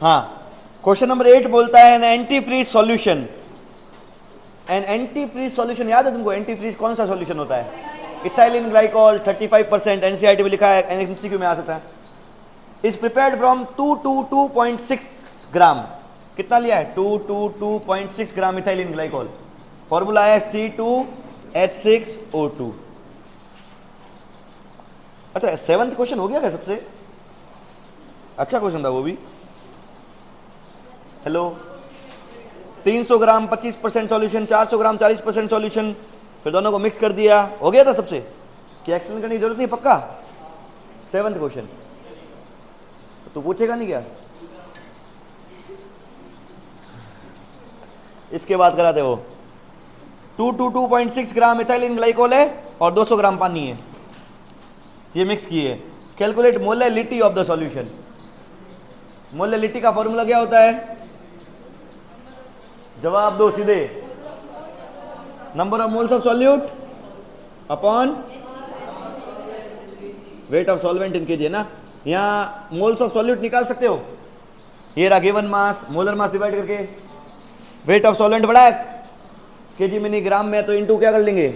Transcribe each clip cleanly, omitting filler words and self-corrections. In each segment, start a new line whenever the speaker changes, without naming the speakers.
हाँ, question number 8 बोलता है an antifreeze solution. An antifreeze solution याद है तुमको? एंटी फ्रीज कौन सा सॉल्यूशन होता है? इथाइलिन ग्लाइकोल 35%, एनसीईआरटी में लिखा है, एमसीक्यू में आ सकता है। इज प्रिपेयर्ड फ्रॉम 2 to 2.6 ग्राम। कितना लिया है? 2 to 2.6 gram ethylene glycol. Formula है C2H6O2। अच्छा, 7th क्वेश्चन हो गया क्या? सबसे अच्छा क्वेश्चन था वो भी। हेलो, 300 ग्राम 25% सॉल्यूशन, 400 ग्राम 40% सॉल्यूशन, फिर दोनों को मिक्स कर दिया, हो गया था सबसे। क्या एक्सप्लेन करने की जरूरत नहीं? पक्का 7th क्वेश्चन तो पूछेगा नहीं क्या? इसके बाद कराते वो 2 to 2.6 ग्राम इथाइलिन ग्लाइकोल है और 200 ग्राम पानी है, ये मिक्स किए। Calculate molality of the solution. Molality का फॉर्मूला क्या होता है? जवाब दो सीधे। Number of moles of solute upon weight of solvent in KG है ना। यहाँ मोल्स ऑफ सॉल्यूट निकाल सकते हो, ये रहा given mass, molar mass divide करके वेट ऑफ सॉल्वेंट बड़ा है केजी में नहीं ग्राम में, तो इनटू क्या कर लेंगे,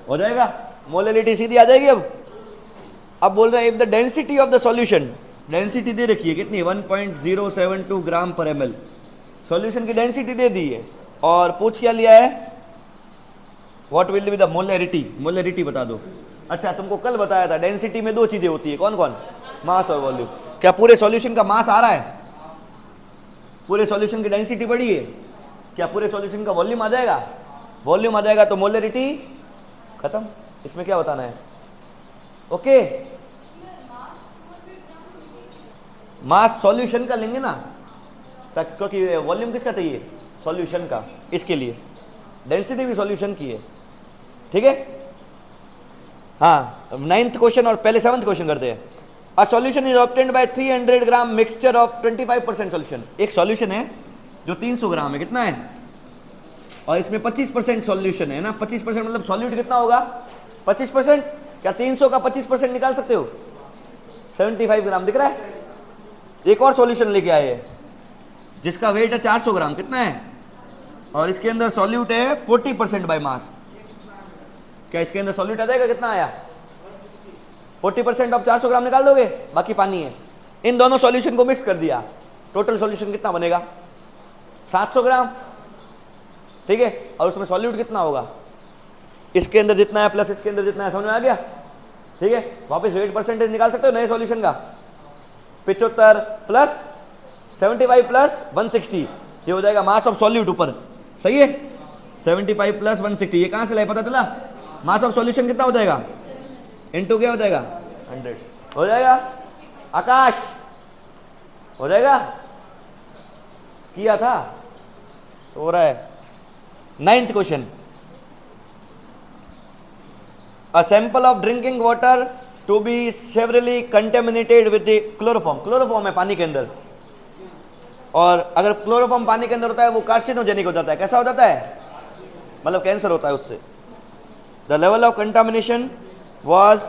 हो जाएगा, मोलैलिटी सीधी आ जाएगी। अब बोल रहा है if the density of the solution, density दे रखी है कितनी, 1.072 ग्राम पर ml, सॉल्यूशन की डेंसिटी दे दी है, और पूछ क्या लिया है, what will be the molarity, molarity बता दो। अच्छा, तुमको कल बताया था डेंसिटी में दो चीजें होती है, कौन कौन? मास और वॉल्यूम। क्या पूरे सॉल्यूशन का मास आ रहा है? पूरे सॉल्यूशन की डेंसिटी बढ़ी है, क्या पूरे सॉल्यूशन का वॉल्यूम आ जाएगा? वॉल्यूम आ जाएगा तो मोलैरिटी खत्म। इसमें क्या बताना है? ओके, मास सॉल्यूशन का लेंगे ना, तक क्योंकि वॉल्यूम किसका चाहिए? सॉल्यूशन का, इसके लिए डेंसिटी भी सॉल्यूशन की है, ठीक है। हाँ, 9th क्वेश्चन और पहले 7th क्वेश्चन करते हैं। A solution is obtained by 300 gram mixture of 25% solution. एक सॉल्यूशन है जो 300 ग्राम है, कितना है, और इसमें 25% सॉल्यूशन है ना। 25% मतलब सॉल्यूट कितना होगा? 25%। क्या 300 का 25% निकाल सकते हो? 75 ग्राम दिख रहा है। एक और सॉल्यूशन लेके आए हैं जिसका वेट है 400 ग्राम, कितना है, और इसके अंदर सॉल्यूट है 40% बाय मास। क्या इसके अंदर सॉल्यूट आ जाएगा? कितना आया? 40% ऑफ 400 ग्राम निकाल दोगे, बाकी पानी है। इन दोनों सॉल्यूशन को मिक्स कर दिया, टोटल सॉल्यूशन कितना बनेगा? 700 ग्राम, ठीक है। और उसमें सॉल्यूट कितना होगा? इसके अंदर जितना है प्लस इसके अंदर जितना है, समझ में आ गया, ठीक है। वापस वेट परसेंटेज निकाल सकते हो नए सॉल्यूशन का, 75 प्लस 75 प्लस 160, ये हो जाएगा मास ऑफ सॉल्यूट ऊपर, सही है। 75 प्लस 160, ये कहां से लाए पता चला? मास ऑफ सॉल्यूशन कितना हो जाएगा, इनटू क्या हो जाएगा, 100 हो जाएगा। आकाश हो जाएगा, किया था तो हो रहा है। 9th question, a sample of drinking water to be severely contaminated with chloroform. Chloroform है पानी के अंदर, और अगर क्लोरोफॉर्म पानी के अंदर होता है वो कार्सिनोजेनिक हो जाता है। कैसा हो जाता है? मतलब कैंसर होता है उससे। The level of contamination was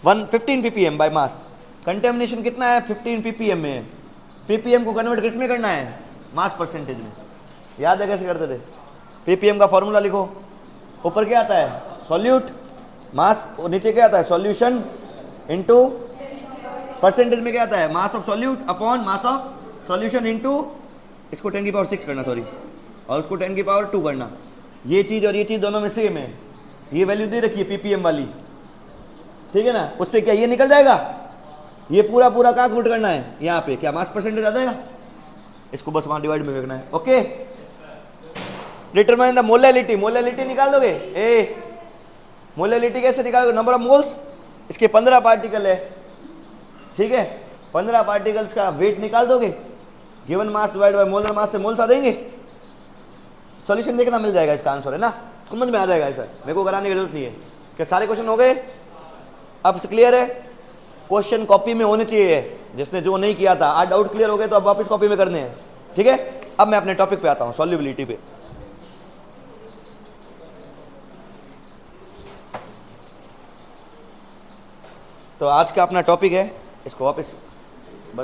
15 ppm by mass. Contamination कितना है? 15 ppm में है। ppm को कन्वर्ट किस में करना है? मास परसेंटेज में। याद है कैसे करते थे? ppm का फॉर्मूला लिखो, ऊपर क्या आता है? सॉल्यूट मास, और नीचे क्या आता है? सॉल्यूशन इनटू परसेंटेज में क्या आता है? Mass of solute upon mass of solution into, इसको 10 की पावर 6 करना, सॉरी, और उसको 10 की पावर 2 करना। ये चीज और ये चीज दोनों में सेम है, ये वैल्यू दे रखी है ppm वाली, ठीक है ना। उससे क्या ये निकल जाएगा, ये पूरा पूरा कहाँ पुट करना है? यहाँ पे। क्या मास परसेंटेज आ जाएगा? इसको बस वहां डिवाइड में फेंकना है। Okay, determine the molality. Molality निकाल दोगे, ए मोलैलिटी कैसे निकालोगे? नंबर ऑफ मोल्स, इसके 15 पार्टिकल है, ठीक है। 15 पार्टिकल्स का वेट निकाल दोगे, given mass divide by molar mass से मोल्स आ देंगे, सॉल्यूशन देखना मिल जाएगा, इसका आंसर है ना, समझ में आ जाएगा। ऐसा मेरे को कराने की जरूरत नहीं है। क्या सारे क्वेश्चन हो गए? अब क्लियर है? क्वेश्चन कॉपी में होने चाहिए, जिसने जो नहीं किया था। आज डाउट क्लियर हो गए तो अब वापस कॉपी में करने हैं, ठीक है। अब मैं अपने टॉपिक पे आता हूं, सॉल्युबिलिटी पे। तो आज का अपना टॉपिक है, इसको वापस